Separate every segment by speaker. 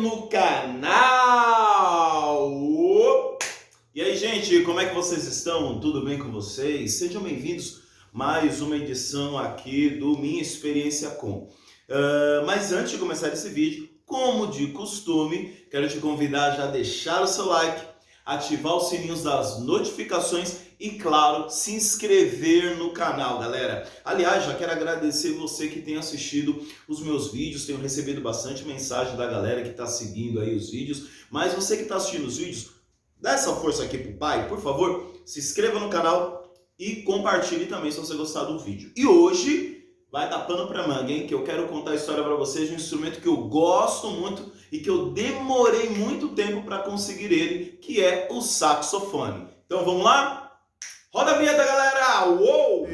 Speaker 1: no canal! E aí, gente, como é que vocês estão? Tudo bem com vocês? Sejam bem-vindos a mais uma edição aqui do Minha Experiência Com. Mas antes de começar esse vídeo, como de costume, quero te convidar a já deixar o seu like, ativar os sininhos das notificações e, claro, se inscrever no canal, galera. Aliás, já quero agradecer você que tem assistido os meus vídeos, tenho recebido bastante mensagem da galera que está seguindo aí os vídeos, mas você que está assistindo os vídeos, dá essa força aqui pro pai, por favor, se inscreva no canal e compartilhe também se você gostar do vídeo. E hoje vai dar pano pra manga, hein? Que eu quero contar a história pra vocês de um instrumento que eu gosto muito e que eu demorei muito tempo para conseguir ele, que é o saxofone. Então vamos lá? Roda a vinheta, galera! Uou!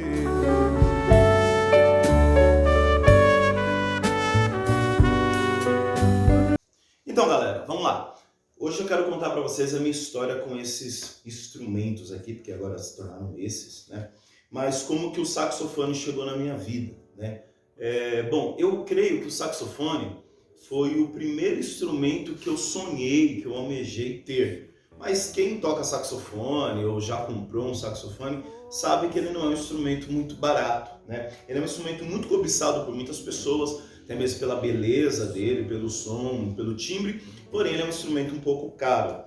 Speaker 1: Então, galera, vamos lá. Hoje eu quero contar para vocês a minha história com esses instrumentos aqui, porque agora se tornaram esses, né? Mas como que o saxofone chegou na minha vida, né? Bom, eu creio que o saxofone foi o primeiro instrumento que eu sonhei, que eu almejei ter. Mas quem toca saxofone ou já comprou um saxofone sabe que ele não é um instrumento muito barato, né? Ele é um instrumento muito cobiçado por muitas pessoas, até mesmo pela beleza dele, pelo som, pelo timbre, porém ele é um instrumento um pouco caro.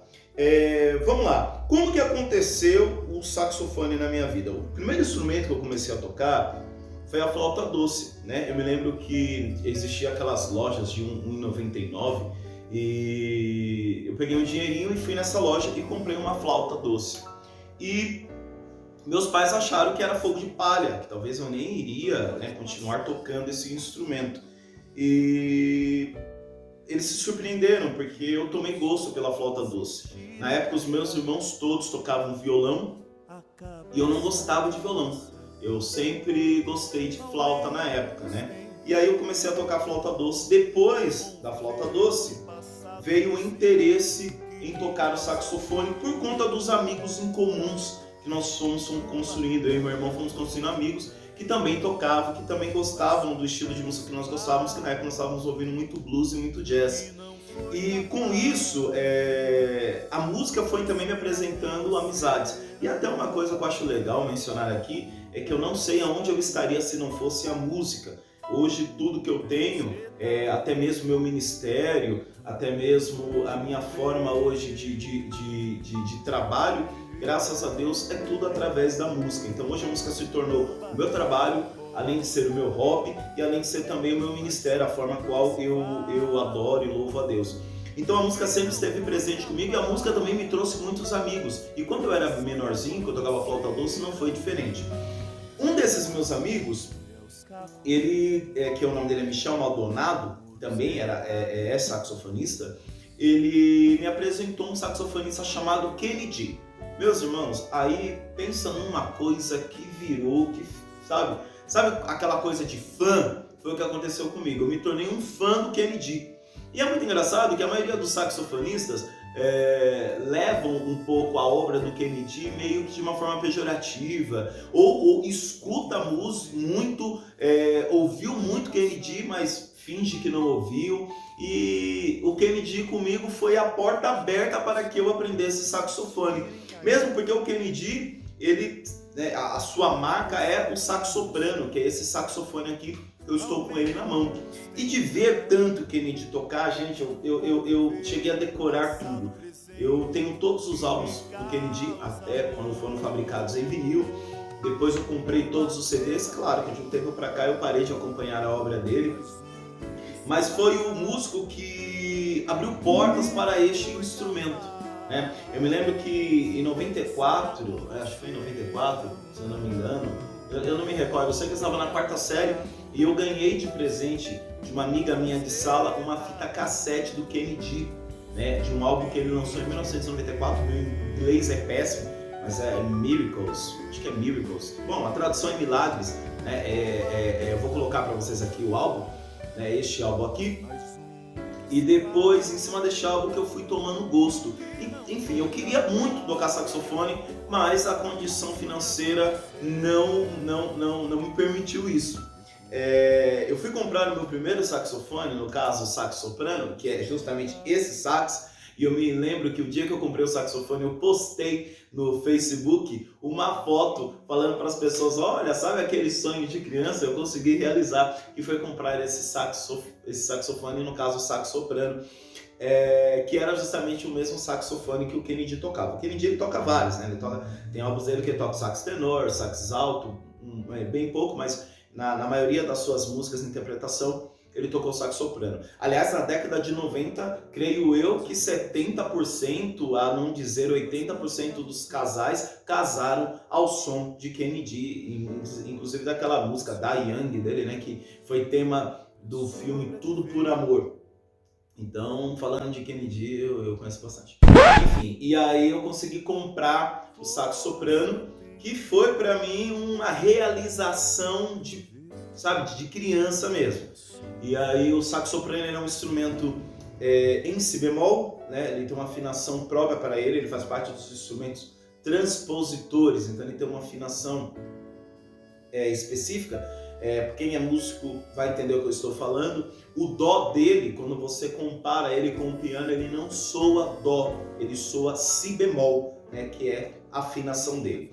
Speaker 1: Vamos lá, como que aconteceu o saxofone na minha vida? O primeiro instrumento que eu comecei a tocar foi a flauta doce, né? Eu me lembro que existia aquelas lojas de R$1,99 e eu peguei um dinheirinho e fui nessa loja e comprei uma flauta doce. E meus pais acharam que era fogo de palha, que talvez eu nem iria, né, continuar tocando esse instrumento. E eles se surpreenderam, porque eu tomei gosto pela flauta doce. Na época, os meus irmãos todos tocavam violão e eu não gostava de violão. Eu sempre gostei de flauta na época, né? E aí eu comecei a tocar flauta doce. Depois da flauta doce, veio o interesse em tocar o saxofone por conta dos amigos em comuns que nós fomos construindo. Eu e meu irmão fomos construindo amigos que também tocavam, que também gostavam do estilo de música que nós gostávamos, que na época nós estávamos ouvindo muito blues e muito jazz. E com isso, a música foi também me apresentando amizades. E até uma coisa que eu acho legal mencionar aqui, é que eu não sei aonde eu estaria se não fosse a música. Hoje tudo que eu tenho, até mesmo meu ministério, até mesmo a minha forma hoje de trabalho, graças a Deus, é tudo através da música. Então hoje a música se tornou o meu trabalho, além de ser o meu hobby e além de ser também o meu ministério, a forma qual eu adoro e louvo a Deus. Então a música sempre esteve presente comigo e a música também me trouxe muitos amigos. E quando eu era menorzinho, quando eu tocava flauta doce, não foi diferente. Um desses meus amigos, ele, que o nome dele é Michel Maldonado, também é saxofonista, ele me apresentou um saxofonista chamado Kenny G. Meus irmãos, aí pensa numa coisa que virou, que sabe aquela coisa de fã? Foi o que aconteceu comigo, eu me tornei um fã do Kenny G. E é muito engraçado que a maioria dos saxofonistas levam um pouco a obra do Kenny G meio que de uma forma pejorativa, ou escuta muito, ouviu muito Kenny G, mas finge que não ouviu. E o Kenny G comigo foi a porta aberta para que eu aprendesse saxofone. Mesmo porque o Kenny G, a sua marca é o sax soprano, que é esse saxofone aqui. Eu estou com ele na mão. E de ver tanto o Kenny G tocar, gente, eu cheguei a decorar tudo. Eu tenho todos os álbuns do Kenny G, até quando foram fabricados em vinil. Depois eu comprei todos os CDs. Claro que de um tempo para cá eu parei de acompanhar a obra dele. Mas foi o músico que abriu portas para este instrumento, né? Eu me lembro que em 94, acho que foi em 94, se eu não me engano, eu não me recordo, eu sei que eu estava na quarta série e eu ganhei de presente de uma amiga minha de sala uma fita cassete do Kenny G, né, de um álbum que ele lançou em 1994, meu inglês é péssimo, mas é Miracles, acho que é Miracles. Bom, a tradução é Milagres, né, eu vou colocar para vocês aqui o álbum, né, este álbum aqui. E depois, em cima desse álbum, que eu fui tomando gosto. E, enfim, eu queria muito tocar saxofone, mas a condição financeira não me permitiu isso. Eu fui comprar o meu primeiro saxofone, no caso o sax soprano, que é justamente esse sax, e eu me lembro que o dia que eu comprei o saxofone, eu postei no Facebook uma foto falando para as pessoas, olha, sabe aquele sonho de criança? Eu consegui realizar, que foi comprar esse saxofone, no caso o sax soprano, que era justamente o mesmo saxofone que o Kennedy tocava. O Kennedy ele toca vários, né? Tem álbuns dele que ele toca sax tenor, sax alto, bem pouco, mas na maioria das suas músicas de interpretação ele tocou sax soprano. Aliás, na década de 90, creio eu que 70%, a não dizer 80% dos casais casaram ao som de Kennedy, inclusive daquela música da Young dele, né, que foi tema do filme Tudo por Amor. Então, falando de Kennedy, eu conheço bastante. Enfim, e aí eu consegui comprar o sax soprano, que foi para mim uma realização de criança mesmo. E aí o sax soprano é um instrumento em si bemol, né? Ele tem uma afinação própria para ele faz parte dos instrumentos transpositores, então ele tem uma afinação específica. Quem é músico vai entender o que eu estou falando. O dó dele, quando você compara ele com o piano, ele não soa dó, ele soa si bemol, né? Que é a afinação dele.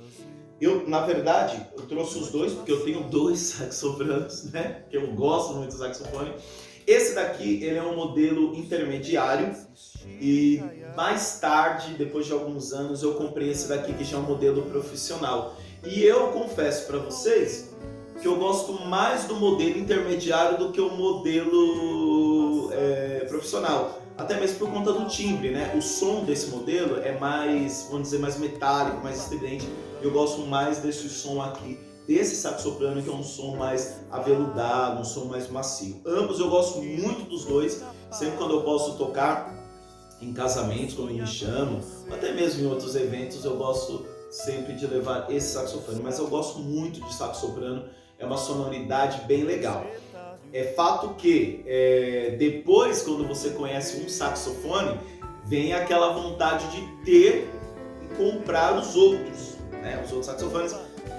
Speaker 1: Na verdade, eu trouxe os dois, porque eu tenho dois saxofones, né? Que eu gosto muito do saxofone. Esse daqui, ele é um modelo intermediário. E mais tarde, depois de alguns anos, eu comprei esse daqui, que já é um modelo profissional. E eu confesso para vocês que eu gosto mais do modelo intermediário do que o modelo profissional. Até mesmo por conta do timbre, né? O som desse modelo é mais, vamos dizer, mais metálico, mais estridente. Eu gosto mais desse som aqui, desse sax soprano, que é um som mais aveludado, um som mais macio. Ambos eu gosto muito dos dois, sempre quando eu posso tocar em casamentos, quando me chamam, até mesmo em outros eventos, eu gosto sempre de levar esse saxofone. Mas eu gosto muito de sax soprano, é uma sonoridade bem legal. É fato que depois, quando você conhece um saxofone, vem aquela vontade de ter e comprar os outros, né? Os outros saxofones.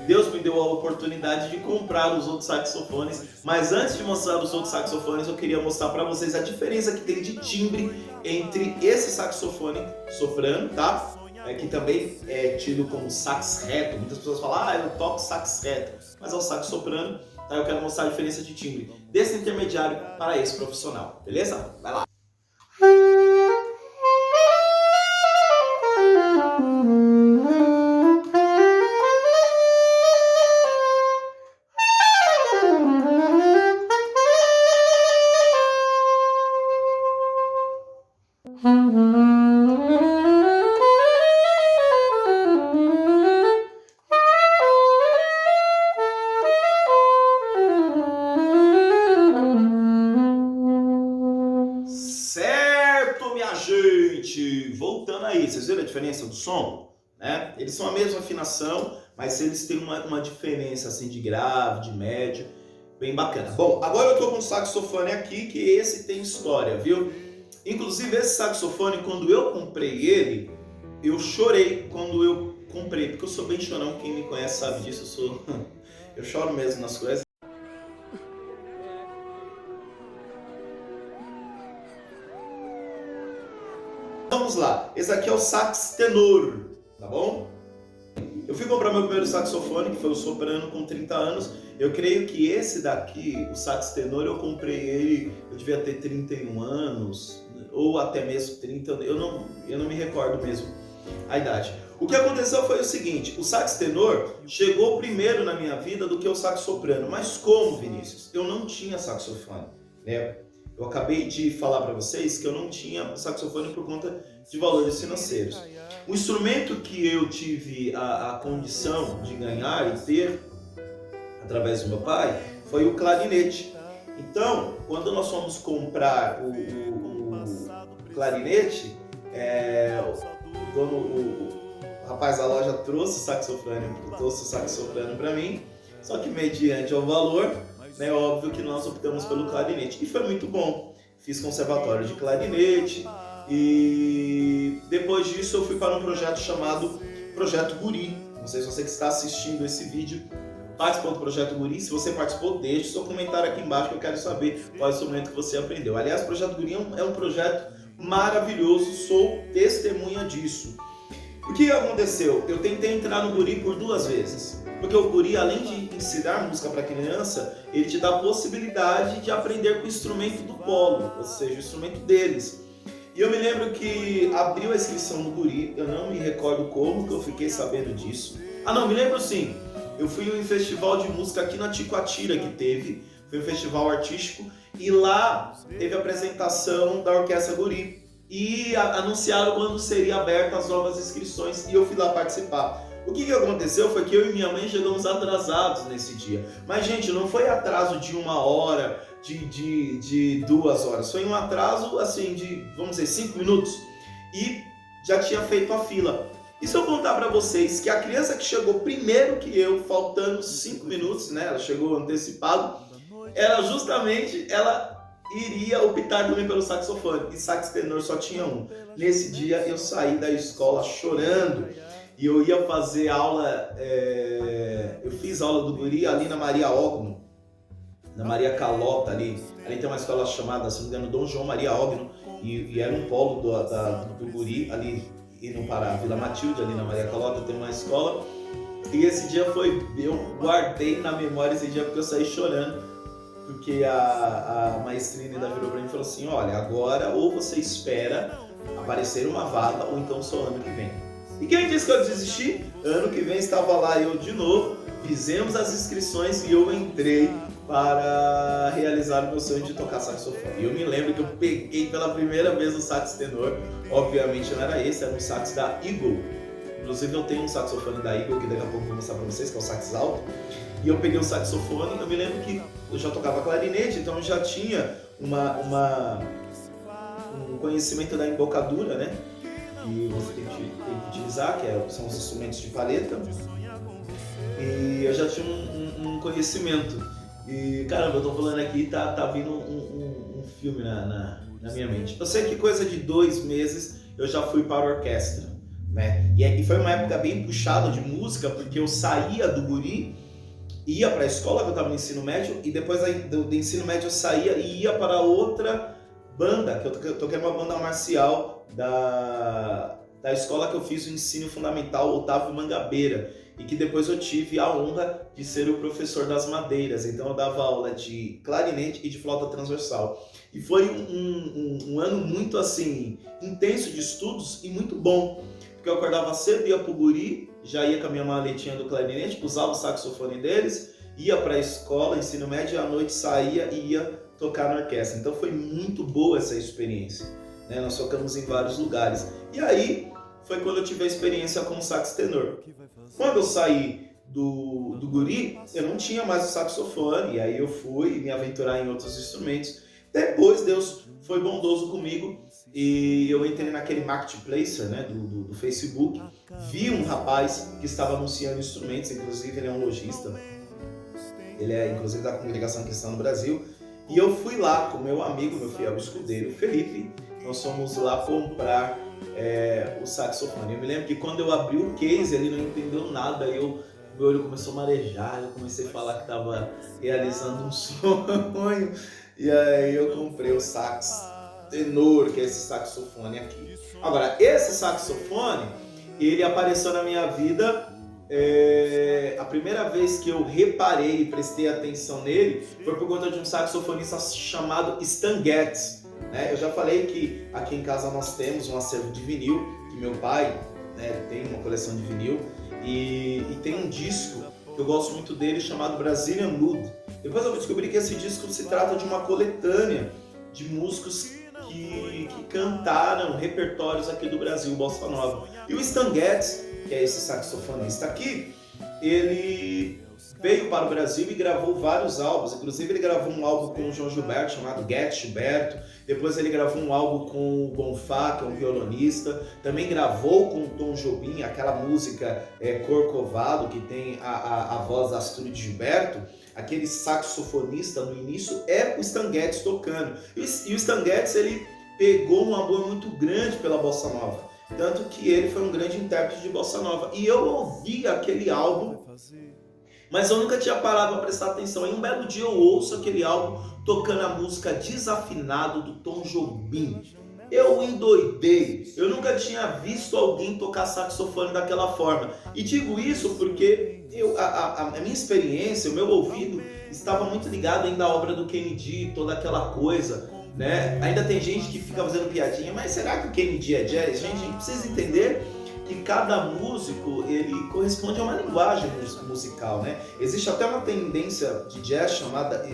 Speaker 1: Deus me deu a oportunidade de comprar os outros saxofones, mas antes de mostrar os outros saxofones, eu queria mostrar para vocês a diferença que tem de timbre entre esse saxofone soprano, tá? Que também é tido como sax reto. Muitas pessoas falam, eu toco sax reto, mas é o sax soprano. Tá? Eu quero mostrar a diferença de timbre desse intermediário para esse profissional, beleza? Vai lá! Certo, minha gente! Voltando aí, vocês viram a diferença do som? Né? Eles são a mesma afinação, mas eles têm uma diferença assim de grave, de médio, bem bacana. Bom, agora eu tô com um saxofone aqui, que esse tem história, viu? Inclusive esse saxofone, quando eu comprei ele, eu chorei quando eu comprei, porque eu sou bem chorão, quem me conhece sabe disso, eu choro mesmo nas coisas. Vamos lá, esse aqui é o sax tenor, tá bom? Eu fui comprar meu primeiro saxofone, que foi o soprano, com 30 anos. Eu creio que esse daqui, o sax tenor, eu comprei ele, eu devia ter 31 anos, ou até mesmo 30, eu não me recordo mesmo a idade. O que aconteceu foi o seguinte, o sax tenor chegou primeiro na minha vida do que o sax soprano. Mas como, Vinícius? Eu não tinha saxofone, né? Eu acabei de falar para vocês que eu não tinha saxofone por conta de valores financeiros. O instrumento que eu tive a condição de ganhar e ter, através do meu pai, foi o clarinete. Então, quando nós fomos comprar o clarinete, o rapaz da loja trouxe o saxofone para mim, só que mediante ao valor, é óbvio que nós optamos pelo clarinete. E foi muito bom. Fiz conservatório de clarinete e depois disso eu fui para um projeto chamado Projeto Guri. Não sei se você que está assistindo esse vídeo participou do Projeto Guri. Se você participou, deixe seu comentário aqui embaixo que eu quero saber qual é o instrumento que você aprendeu. Aliás, o Projeto Guri é um projeto maravilhoso, sou testemunha disso. O que aconteceu? Eu tentei entrar no Guri por 2 vezes. Porque o Guri, além de ensinar música para criança, ele te dá a possibilidade de aprender com o instrumento do polo, ou seja, o instrumento deles. E eu me lembro que abriu a inscrição no Guri, eu não me recordo como que eu fiquei sabendo disso. Não, me lembro sim. Eu fui em um festival de música aqui na Ticoatira que teve, foi um festival artístico, e lá teve a apresentação da Orquestra Guri. E anunciaram quando seria aberta as novas inscrições e eu fui lá participar. O que aconteceu foi que eu e minha mãe chegamos atrasados nesse dia. Mas, gente, não foi atraso de 1 hora, de 2 horas. Foi um atraso, assim, de, vamos dizer, 5 minutos. E já tinha feito a fila. E se eu contar para vocês que a criança que chegou primeiro que eu, faltando 5 minutos, né? Ela chegou antecipado, era justamente, ela iria optar também pelo saxofone. E sax tenor só tinha um. Nesse dia eu saí da escola chorando. E eu ia fazer aula, eu fiz aula do Guri ali na Maria Ogno, na Maria Calota ali tem uma escola chamada, se não me engano, Dom João Maria Ogno, e era um polo do Guri, ali indo para a Vila Matilde, ali na Maria Calota tem uma escola, e esse dia eu guardei na memória esse dia porque eu saí chorando, porque a maestrina ainda virou para mim e falou assim, olha, agora ou você espera aparecer uma vaga, ou então só ano que vem. E quem disse que eu desisti? Ano que vem estava lá eu de novo, fizemos as inscrições e eu entrei para realizar o meu sonho de tocar saxofone. E eu me lembro que eu peguei pela primeira vez o sax tenor, obviamente não era esse, era um sax da Eagle. Inclusive eu tenho um saxofone da Eagle que daqui a pouco eu vou mostrar para vocês, que é o sax alto. E eu peguei o saxofone, eu me lembro que eu já tocava clarinete, então eu já tinha um conhecimento da embocadura, né? Que você tem que utilizar, são os instrumentos de palheta, e eu já tinha um conhecimento, e caramba, eu tô falando aqui, tá vindo um filme na minha mente. Eu sei que coisa de 2 meses eu já fui para a orquestra, né? E foi uma época bem puxada de música, porque eu saía do Guri, ia para a escola, que eu estava no ensino médio, e depois do ensino médio eu saía e ia para outra banda, que eu toquei uma banda marcial da escola que eu fiz o ensino fundamental, Otávio Mangabeira, e que depois eu tive a honra de ser o professor das madeiras. Então eu dava aula de clarinete e de flauta transversal. E foi um ano muito assim, intenso de estudos e muito bom, porque eu acordava cedo, ia pro Guri, já ia com a minha maletinha do clarinete, usava o saxofone deles, ia para a escola, ensino médio, e à noite saía e ia tocar na orquestra. Então foi muito boa essa experiência, né? Nós tocamos em vários lugares. E aí foi quando eu tive a experiência com o sax tenor. Quando eu saí do Guri, eu não tinha mais o saxofone, e aí eu fui me aventurar em outros instrumentos. Depois Deus foi bondoso comigo e eu entrei naquele marketplace, né, do Facebook, vi um rapaz que estava anunciando instrumentos, inclusive ele é um lojista, ele é inclusive da Congregação Cristã no Brasil, e eu fui lá com meu amigo, meu fiel escudeiro, Felipe, nós fomos lá comprar o saxofone. Eu me lembro que quando eu abri o case, ele não entendeu nada, meu olho começou a marejar, eu comecei a falar que estava realizando um sonho, e aí eu comprei o sax tenor, que é esse saxofone aqui. Agora, esse saxofone, ele apareceu na minha vida, a primeira vez que eu reparei e prestei atenção nele foi por conta de um saxofonista chamado Stan Getz. Eu já falei que aqui em casa nós temos um acervo de vinil, que meu pai, né, tem uma coleção de vinil, e tem um disco que eu gosto muito dele chamado Brazilian Mood. Depois eu descobri que esse disco se trata de uma coletânea de músicos que cantaram repertórios aqui do Brasil, bossa nova. E o Stan Getz, que é esse saxofonista aqui, ele veio para o Brasil e gravou vários álbuns. Inclusive ele gravou um álbum com o João Gilberto chamado Get Gilberto. Depois ele gravou um álbum com o Bonfá, que é um violonista. Também gravou com o Tom Jobim aquela música Corcovado, que tem a voz da Astúrio de Gilberto. Aquele saxofonista no início é o Stan Getz tocando. E o Stan Getz, ele pegou um amor muito grande pela bossa nova. Tanto que ele foi um grande intérprete de bossa nova. E eu ouvi aquele álbum Mas eu nunca tinha parado para prestar atenção. Aí um belo dia eu ouço aquele álbum tocando a música Desafinado do Tom Jobim. Eu endoidei. Eu nunca tinha visto alguém tocar saxofone daquela forma. E digo isso porque a minha experiência, o meu ouvido estava muito ligado ainda à obra do Kennedy, toda aquela coisa, né? Ainda tem gente que fica fazendo piadinha, mas será que o Kennedy é jazz? Gente, a gente precisa entender que cada músico ele corresponde a uma linguagem musical, né? Existe até uma tendência de jazz chamada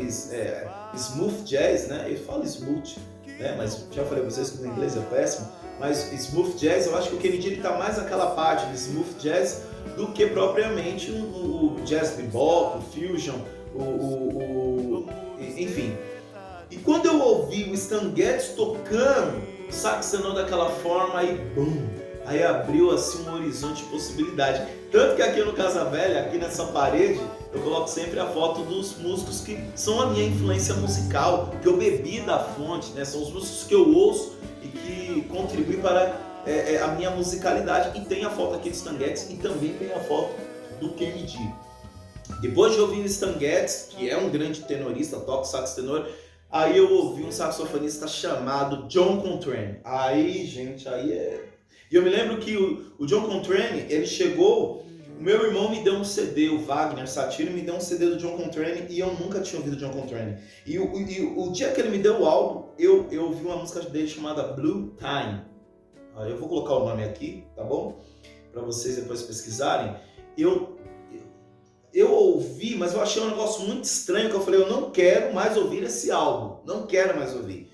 Speaker 1: smooth jazz, né? Eu falo smooth, né? Mas já falei pra vocês que o meu inglês é péssimo, mas smooth jazz, eu acho que o Kennedy ele tá mais naquela parte de smooth jazz do que propriamente o jazz bebop, o fusion, enfim. E quando eu ouvi o Stan Getz tocando sax tenor daquela forma, aí bum, aí abriu assim um horizonte de possibilidade. Tanto que aqui no Casa Velha, aqui nessa parede, eu coloco sempre a foto dos músicos que são a minha influência musical, que eu bebi da fonte, né? São os músicos que eu ouço e que contribuem para a minha musicalidade. E tem a foto aqui do Stan Getz e também tem a foto do Kennedy. Depois de ouvir o Stan Getz, que é um grande tenorista, toca sax tenor, aí eu ouvi um saxofonista chamado John Coltrane. Aí, gente, aí é... E eu me lembro que o John Coltrane, ele chegou... O meu irmão me deu um CD, o Wagner Satiro me deu um CD do John Coltrane e eu nunca tinha ouvido o John Coltrane. E o dia que ele me deu o álbum, eu ouvi uma música dele chamada Blue Time. Eu vou colocar o nome aqui, tá bom? Para vocês depois pesquisarem. Eu ouvi, mas eu achei um negócio muito estranho, que eu falei, eu não quero mais ouvir esse álbum, não quero mais ouvir.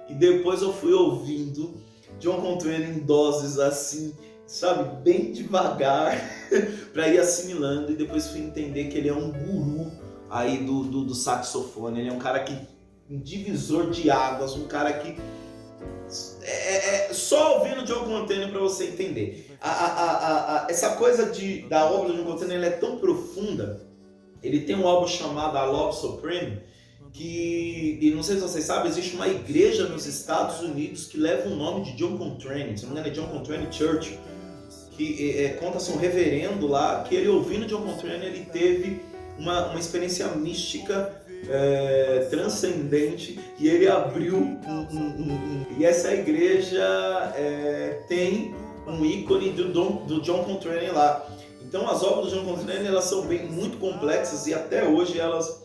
Speaker 1: E depois eu fui ouvindo John Coltrane em doses assim, sabe, bem devagar, para ir assimilando, e depois fui entender que ele é um guru aí do saxofone. Ele é um cara que, um divisor de águas, um cara que só ouvindo John Coltrane para você entender. Essa coisa da obra do John Coltrane, ela é tão profunda. Ele tem um álbum chamado A Love Supreme, e não sei se vocês sabem, existe uma igreja nos Estados Unidos que leva o nome de John Coltrane, se não me engano é John Coltrane Church, que conta-se um reverendo lá, que ele ouvindo John Coltrane, ele teve uma experiência mística transcendente, e ele abriu e essa igreja tem um ícone do John Coltrane lá. Então as obras do John Coltrane, elas são muito complexas e até hoje elas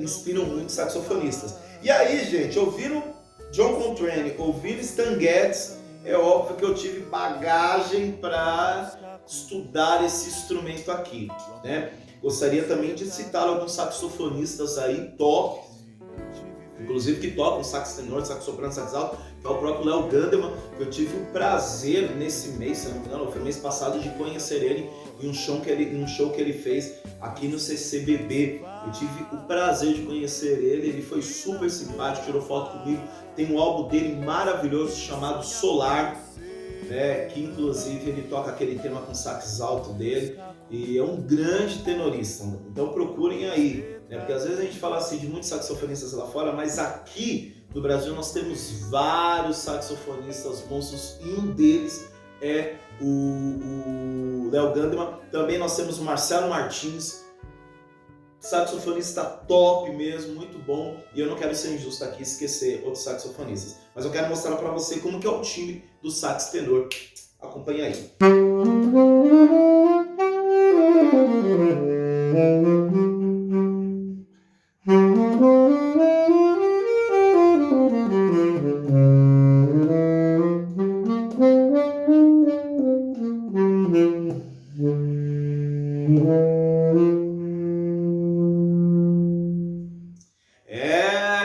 Speaker 1: inspiram muitos saxofonistas. E aí, gente, ouviram John Coltrane, ouviram Stan Getz, é óbvio que eu tive bagagem para estudar esse instrumento aqui, né? Gostaria também de citar alguns saxofonistas aí top, inclusive que tocam sax tenor, sax soprano, sax alto, que é o próprio Léo Gandeman, que eu tive o prazer nesse mês, se não me engano, foi mês passado, de conhecer ele em um show que ele fez aqui no CCBB. Eu tive o prazer de conhecer ele foi super simpático, tirou foto comigo. Tem um álbum dele maravilhoso chamado Solar, né, que inclusive ele toca aquele tema com sax alto dele, e é um grande tenorista. Então procurem aí, né, porque às vezes a gente fala assim de muitos saxofonistas lá fora, mas aqui no Brasil nós temos vários saxofonistas monstros, e um deles é o Léo Gandeman. Também nós temos o Marcelo Martins, saxofonista top mesmo, muito bom. E eu não quero ser injusto aqui e esquecer outros saxofonistas, mas eu quero mostrar para você como que é o timbre do sax tenor. Acompanhe aí.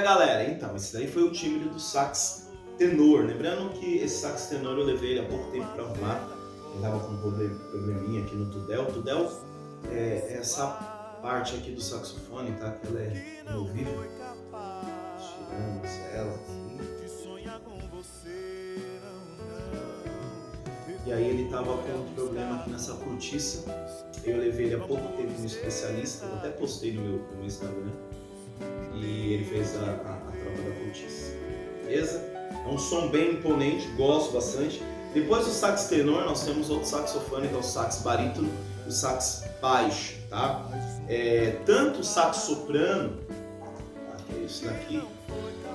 Speaker 1: Galera, então, esse daí foi o timbre do sax tenor. Lembrando que esse sax tenor eu levei ele há pouco tempo para arrumar. Ele tava com um probleminha aqui no Tudel. O Tudel é essa parte aqui do saxofone, tá? Que ela é no ouvido. Tiramos ela aqui. E aí ele tava com um problema aqui nessa cortiça. Eu levei ele há pouco tempo no especialista. Eu até postei no meu Instagram. E ele fez a troca da cortiça. Beleza? É um som bem imponente, gosto bastante. Depois do sax tenor, nós temos outro saxofone, que é o sax barítono e o sax baixo, tá? Tanto o sax soprano, tá, que é esse daqui,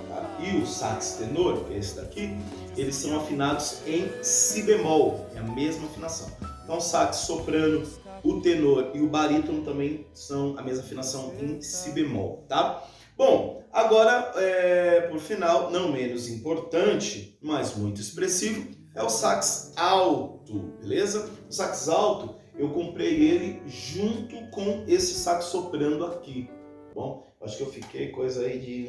Speaker 1: tá? E o sax tenor, que é esse daqui, eles são afinados em si bemol, é a mesma afinação. Então o sax soprano, o tenor e o barítono também são a mesma afinação em si bemol, tá? Bom, agora, por final, não menos importante, mas muito expressivo, é o sax alto, beleza? O sax alto, eu comprei ele junto com esse sax soprano aqui, tá bom? Acho que eu fiquei coisa aí de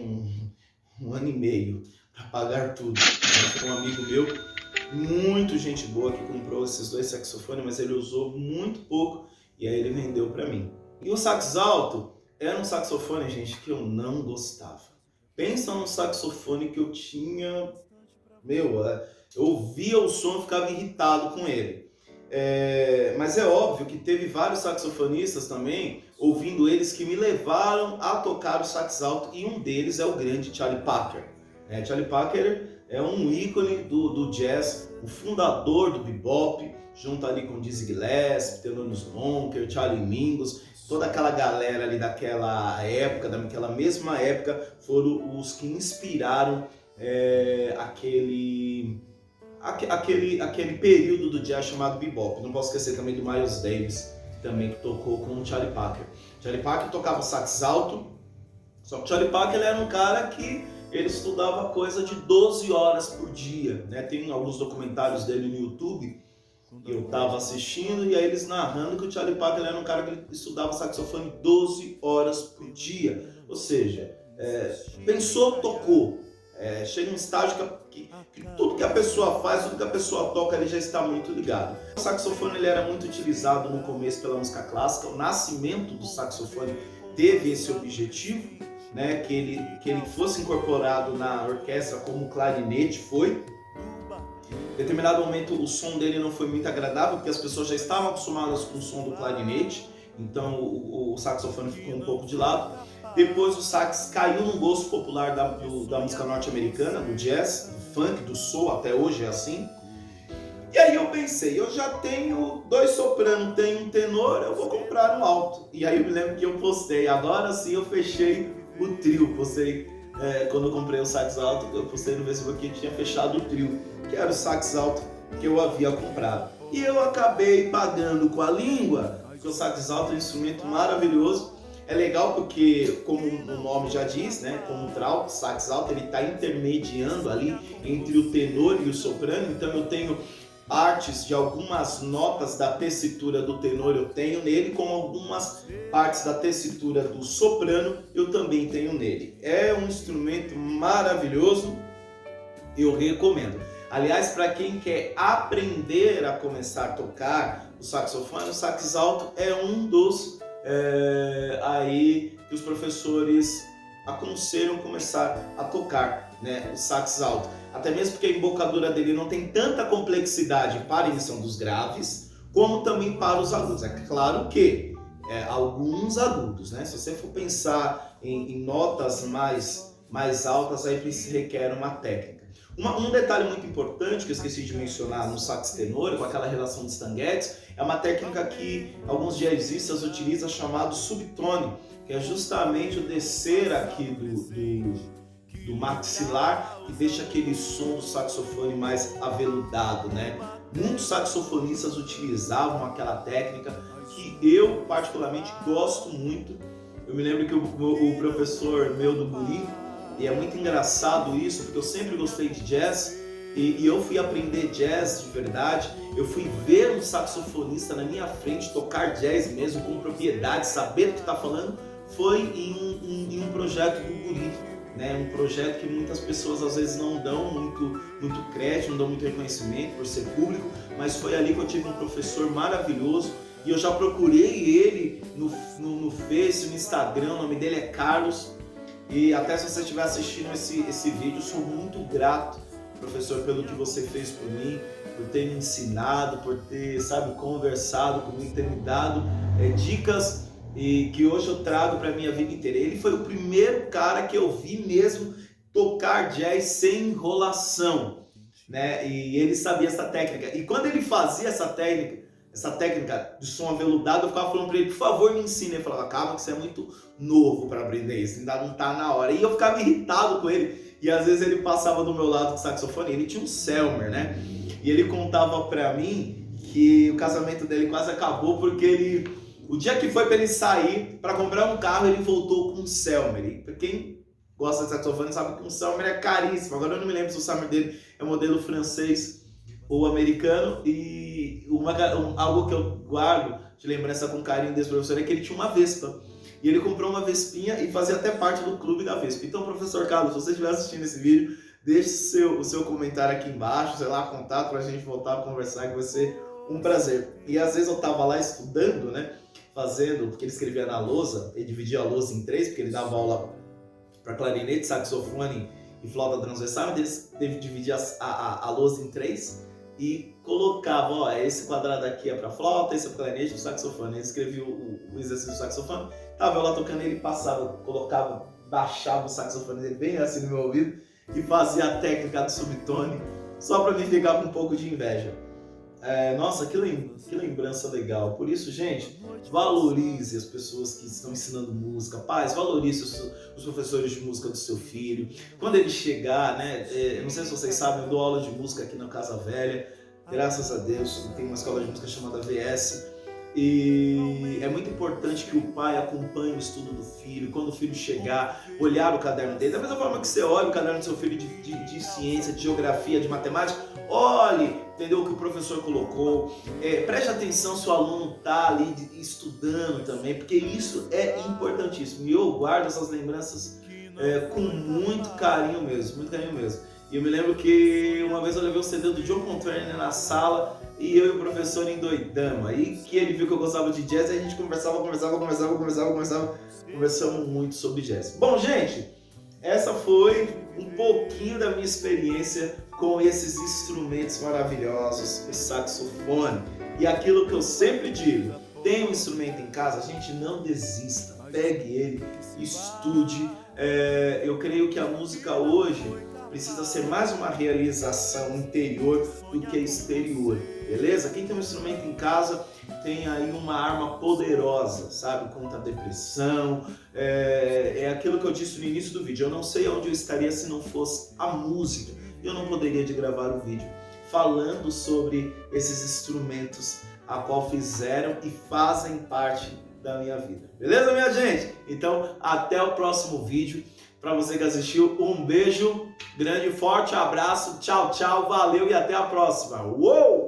Speaker 1: um ano e meio para pagar tudo. Foi um amigo meu, muito gente boa, que comprou esses dois saxofones, mas ele usou muito pouco e aí ele vendeu para mim. E o sax alto era um saxofone, gente, que eu não gostava. Pensa num saxofone que eu tinha... eu ouvia o som e ficava irritado com ele. Mas é óbvio que teve vários saxofonistas também, ouvindo eles, que me levaram a tocar o sax alto, e um deles é o grande Charlie Parker. Charlie Parker é um ícone do jazz, o fundador do bebop, junto ali com Dizzy Gillespie, Thelonious Monk, Charlie Mingus, toda aquela galera ali daquela época, daquela mesma época, foram os que inspiraram aquele período do jazz chamado bebop. Não posso esquecer também do Miles Davis, também que tocou com o Charlie Parker. Charlie Parker tocava sax alto, só que o Charlie Parker ele era um cara que ele estudava coisa de 12 horas por dia, né? Tem alguns documentários dele no YouTube, eu estava assistindo, e aí eles narrando que o Charlie Parker era um cara que estudava saxofone 12 horas por dia. Ou seja, pensou, tocou. Chega um estágio que tudo que a pessoa faz, tudo que a pessoa toca, ele já está muito ligado. O saxofone ele era muito utilizado no começo pela música clássica. O nascimento do saxofone teve esse objetivo, né, que ele fosse incorporado na orquestra como o clarinete foi. Em determinado momento o som dele não foi muito agradável, porque as pessoas já estavam acostumadas com o som do clarinete, então o saxofone ficou um pouco de lado. Depois o sax caiu no gosto popular da música norte-americana, do jazz, do funk, do soul, até hoje é assim. E aí eu pensei, eu já tenho 2 sopranos, tenho um tenor, eu vou comprar um alto. E aí eu me lembro que eu postei, agora sim eu fechei o trio, quando eu comprei o sax alto, eu postei no Facebook que tinha fechado o trio, que era o sax alto que eu havia comprado. E eu acabei pagando com a língua, porque o sax alto é um instrumento maravilhoso. É legal porque, como o nome já diz, né, como o sax alto, ele está intermediando ali entre o tenor e o soprano. Então eu tenho partes de algumas notas da tessitura do tenor, eu tenho nele, como algumas partes da tessitura do soprano eu também tenho nele. É um instrumento maravilhoso, eu recomendo. Aliás, para quem quer aprender a começar a tocar o saxofone, o sax alto é um dos aí que os professores aconselham começar a tocar, né, o sax alto. Até mesmo porque a embocadura dele não tem tanta complexidade para a emissão dos graves, como também para os agudos. É claro que alguns agudos, né? Se você for pensar em notas mais altas, aí requer uma técnica. Um detalhe muito importante que eu esqueci de mencionar no sax tenor, com aquela relação de stanguettes, é uma técnica que alguns jazzistas utilizam, chamado subtone, que é justamente o descer aqui do maxilar, que deixa aquele som do saxofone mais aveludado, né? Muitos saxofonistas utilizavam aquela técnica que eu particularmente gosto muito. Eu me lembro que o professor meu do guri, e é muito engraçado isso, porque eu sempre gostei de jazz, e eu fui aprender jazz de verdade, eu fui ver um saxofonista na minha frente tocar jazz mesmo, com propriedade, saber o que está falando, foi em um projeto do guri, né? Um projeto que muitas pessoas às vezes não dão muito crédito, não dão muito reconhecimento por ser público, mas foi ali que eu tive um professor maravilhoso, e eu já procurei ele no Face, no Instagram, o nome dele é Carlos. E até se você estiver assistindo esse vídeo, sou muito grato, professor, pelo que você fez por mim, por ter me ensinado, por ter, conversado comigo, ter me dado dicas e que hoje eu trago para a minha vida inteira. Ele foi o primeiro cara que eu vi mesmo tocar jazz sem enrolação. né? E ele sabia essa técnica. E quando ele fazia essa técnica de som aveludado, eu ficava falando para ele, por favor, me ensine. Ele falava, calma que você é muito novo para aprender isso, ainda não tá na hora. E eu ficava irritado com ele. E às vezes ele passava do meu lado com o saxofone, ele tinha um Selmer, né? E ele contava para mim que o casamento dele quase acabou porque o dia que foi para ele sair para comprar um carro, ele voltou com um Selmer. E quem gosta de saxofone sabe que um Selmer é caríssimo. Agora eu não me lembro se o Selmer dele é modelo francês ou americano. E algo que eu guardo de lembrança com carinho desse professor é que ele tinha uma Vespa. E ele comprou uma Vespinha e fazia até parte do clube da Vespa. Então, professor Carlos, se você estiver assistindo esse vídeo, deixe o seu comentário aqui embaixo, sei lá, contato pra gente voltar a conversar, que vai ser um prazer. E às vezes eu tava lá estudando, né, fazendo, porque ele escrevia na lousa, ele dividia a lousa em 3, porque ele dava aula para clarinete, saxofone e flauta transversal, mas ele dividia a lousa em 3 e colocava, ó, esse quadrado aqui é para flauta, esse é para clarinete, o saxofone. Ele escrevia o exercício do saxofone, tava eu lá tocando, ele passava, colocava, baixava o saxofone dele bem assim no meu ouvido e fazia a técnica do subtone, só para mim ficar com um pouco de inveja. Nossa, que lembrança legal. Por isso, gente, valorize as pessoas que estão ensinando música. Pais, valorize os professores de música do seu filho. Quando ele chegar, né, não sei se vocês sabem, eu dou aula de música aqui na Casa Velha. Graças a Deus, tem uma escola de música chamada VS. E é muito importante que o pai acompanhe o estudo do filho. Quando o filho chegar, olhar o caderno dele. Da mesma forma que você olha o caderno do seu filho de ciência, de geografia, de matemática, olhe, entendeu, o que o professor colocou. Preste atenção se o aluno está ali estudando também, porque isso é importantíssimo. E eu guardo essas lembranças com muito carinho mesmo, muito carinho mesmo. E eu me lembro que uma vez eu levei o CD do John Coltrane na sala e eu e o professor endoidamos. Aí que ele viu que eu gostava de jazz e a gente conversamos muito sobre jazz. Bom, gente, essa foi um pouquinho da minha experiência com esses instrumentos maravilhosos, o saxofone. E aquilo que eu sempre digo, tem um instrumento em casa, a gente não desista, pegue ele, estude. Eu creio que a música hoje precisa ser mais uma realização interior do que exterior, beleza? Quem tem um instrumento em casa tem aí uma arma poderosa, sabe? Contra a depressão, é aquilo que eu disse no início do vídeo, eu não sei onde eu estaria se não fosse a música, eu não poderia de gravar o vídeo falando sobre esses instrumentos a qual fizeram e fazem parte da minha vida, beleza, minha gente? Então, até o próximo vídeo. Para você que assistiu, um beijo grande, forte abraço, tchau, tchau, valeu e até a próxima. Uou!